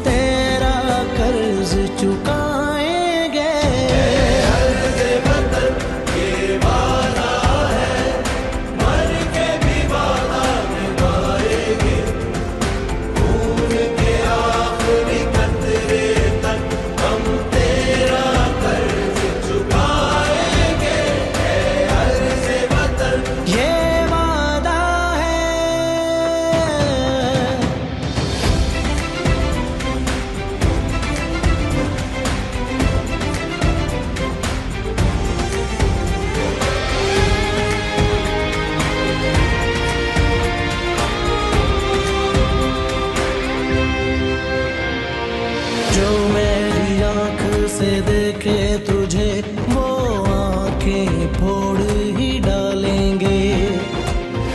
तेरा कर्ज चुकाएंगे। जो मेरी आँख से देखे तुझे वो आँखें फोड़ ही डालेंगे।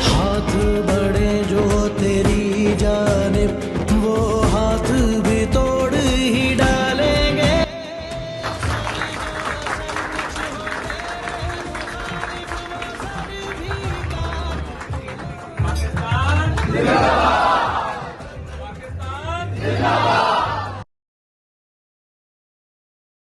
हाथ बढ़े जो तेरी जानिब वो हाथ भी तोड़ ही डालेंगे। पाकिस्तान जिंदाबाद। पाकिस्तान जिंदाबाद।